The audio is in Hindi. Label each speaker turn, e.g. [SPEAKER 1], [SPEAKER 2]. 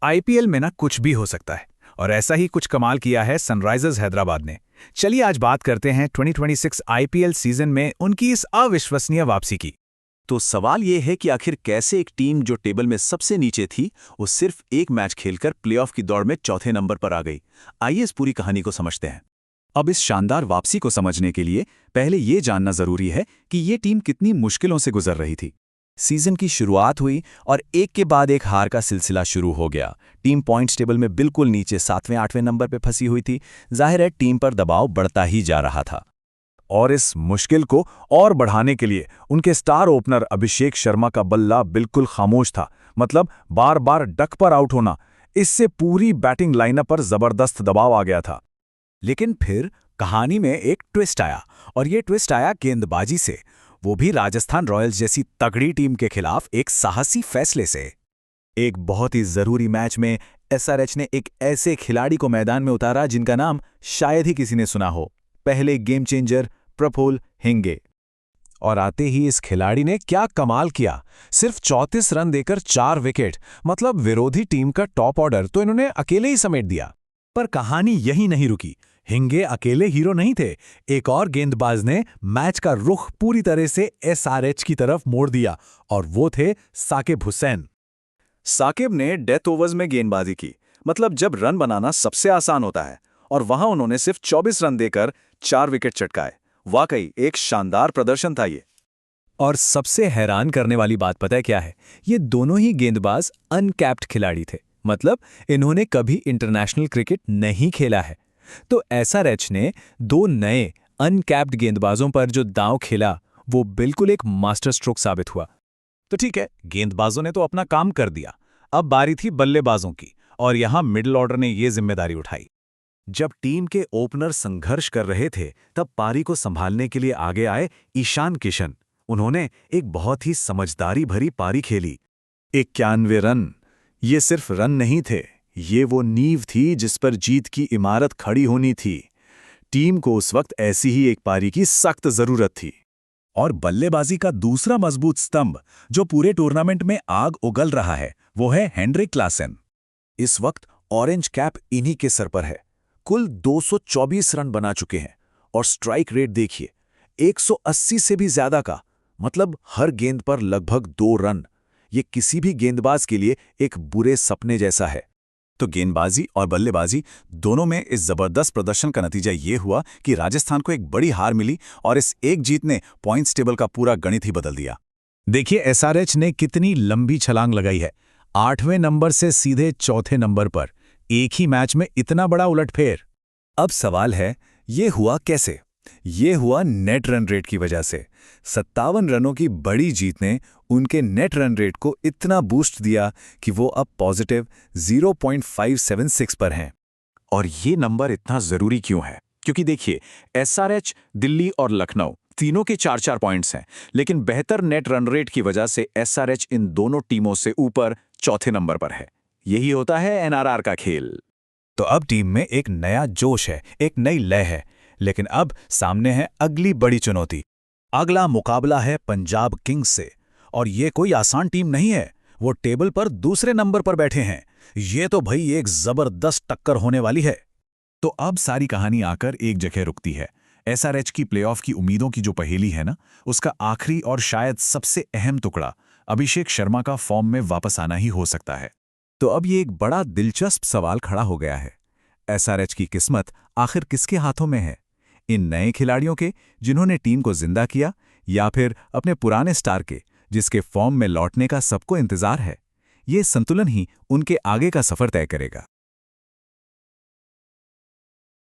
[SPEAKER 1] आईपीएल में ना कुछ भी हो सकता है और ऐसा ही कुछ कमाल किया है सनराइजर्स हैदराबाद ने। चलिए आज बात करते हैं 2026 आईपीएल सीजन में उनकी इस अविश्वसनीय वापसी की।
[SPEAKER 2] तो सवाल ये है कि आखिर कैसे एक टीम जो टेबल में सबसे नीचे थी वो सिर्फ एक मैच खेलकर प्लेऑफ की दौड़ में चौथे नंबर पर आ गई। आइए इस पूरी कहानी को समझते हैं। अब इस शानदार वापसी को समझने के लिए पहले ये जानना जरूरी है कि ये टीम कितनी मुश्किलों से गुजर रही थी। सीजन की शुरुआत हुई और एक के बाद एक हार का सिलसिला शुरू हो गया। टीम पॉइंट्स टेबल में बिल्कुल नीचे 7वें-8वें नंबर पर फंसी हुई थी। जाहिर है टीम पर दबाव बढ़ता ही जा रहा था।
[SPEAKER 3] और इस मुश्किल को और बढ़ाने के लिए उनके स्टार ओपनर अभिषेक शर्मा का बल्ला बिल्कुल खामोश था। मतलब बार बार डक पर आउट होना, इससे पूरी बैटिंग लाइनअप पर जबरदस्त दबाव आ गया था।
[SPEAKER 2] लेकिन फिर कहानी में एक ट्विस्ट आया, और ये ट्विस्ट आया गेंदबाजी से, वो भी राजस्थान रॉयल्स जैसी तगड़ी टीम के खिलाफ एक साहसी फैसले से। एक बहुत ही जरूरी मैच में एसआरएच ने एक ऐसे खिलाड़ी को मैदान में उतारा जिनका नाम शायद ही किसी ने सुना हो। पहले गेम चेंजर प्रफुल्ल हिंगे।
[SPEAKER 3] और आते ही इस खिलाड़ी ने क्या कमाल किया। सिर्फ 34 रन देकर 4 विकेट, मतलब विरोधी टीम का टॉप ऑर्डर तो इन्होंने अकेले ही समेट दिया।
[SPEAKER 2] पर कहानी यही नहीं रुकी। हिंगे अकेले हीरो नहीं थे। एक और गेंदबाज ने मैच का रुख पूरी तरह से एसआरएच की तरफ मोड़ दिया, और वो थे साकिब हुसैन। साकिब ने डेथ ओवर्स में गेंदबाजी की, मतलब जब रन बनाना सबसे आसान होता है, और वहां उन्होंने सिर्फ 24 रन देकर 4 विकेट चटकाए। वाकई एक शानदार प्रदर्शन था ये। और सबसे हैरान करने वाली बात पता है क्या है? ये दोनों ही गेंदबाज अनकैप्ड खिलाड़ी थे, मतलब इन्होंने कभी इंटरनेशनल क्रिकेट नहीं खेला है। तो एसआरएच ने 2 नए अनकैप्ड गेंदबाजों पर जो दांव खेला वो बिल्कुल एक मास्टर स्ट्रोक साबित हुआ। तो ठीक है, गेंदबाजों ने तो अपना काम कर दिया। अब बारी थी बल्लेबाजों की, और यहां मिडिल ऑर्डर ने ये जिम्मेदारी उठाई। जब टीम के ओपनर संघर्ष कर रहे थे तब पारी को संभालने के लिए आगे आए ईशान किशन। उन्होंने एक बहुत ही समझदारी भरी पारी खेली। 91 रन। ये सिर्फ रन नहीं थे, ये वो नींव थी जिस पर जीत की इमारत खड़ी होनी थी। टीम को उस वक्त ऐसी ही एक पारी की सख्त जरूरत थी। और बल्लेबाजी का दूसरा मजबूत स्तंभ जो पूरे टूर्नामेंट में आग उगल रहा है वो है हेनरिक क्लासेन। इस वक्त ऑरेंज कैप इन्हीं के सर पर है। कुल 224 रन बना चुके हैं, और स्ट्राइक रेट देखिए 180 से भी ज्यादा का, मतलब हर गेंद पर लगभग 2 रन। ये किसी भी गेंदबाज के लिए एक बुरे सपने जैसा है। तो गेंदबाजी और बल्लेबाजी दोनों में इस जबरदस्त प्रदर्शन का नतीजा ये हुआ कि राजस्थान को एक बड़ी हार मिली, और इस एक जीत ने पॉइंट्स टेबल का पूरा गणित ही बदल दिया।
[SPEAKER 3] देखिए एसआरएच ने कितनी लंबी छलांग लगाई है। 8वें नंबर से सीधे चौथे नंबर पर, एक ही मैच में इतना बड़ा उलटफेर।
[SPEAKER 2] अब सवाल है, ये हुआ कैसे? ये हुआ नेट रन रेट की वजह से। 57 रनों की बड़ी जीत ने उनके नेट रन रेट को इतना बूस्ट दिया कि वो अब पॉजिटिव 0.576 पर हैं। और ये नंबर इतना जरूरी क्यों है? क्योंकि देखिए, एसआरएच, दिल्ली और लखनऊ तीनों के 4-4 पॉइंट्स हैं, लेकिन बेहतर नेट रन रेट की वजह से एसआरएच इन दोनों टीमों से ऊपर चौथे नंबर पर है। यही होता है एनआरआर का खेल।
[SPEAKER 3] तो अब टीम में एक नया जोश है, एक नई लय है। लेकिन अब सामने है अगली बड़ी चुनौती। अगला मुकाबला है पंजाब किंग्स से, और ये कोई आसान टीम नहीं है। वो टेबल पर दूसरे नंबर पर बैठे हैं। ये तो भाई एक जबरदस्त टक्कर होने वाली है।
[SPEAKER 1] तो अब सारी कहानी आकर एक जगह रुकती है। एसआरएच की प्लेऑफ की उम्मीदों की जो पहेली है ना, उसका आखिरी और शायद सबसे अहम टुकड़ा अभिषेक शर्मा का फॉर्म में वापस आना ही हो सकता है।
[SPEAKER 2] तो अब ये एक बड़ा दिलचस्प सवाल खड़ा हो गया है। एसआरएच की किस्मत आखिर किसके हाथों में है? इन नए खिलाड़ियों के जिन्होंने टीम को जिंदा किया, या फिर अपने पुराने स्टार के जिसके फॉर्म में लौटने का सबको इंतजार है? ये संतुलन ही उनके आगे का सफर तय करेगा।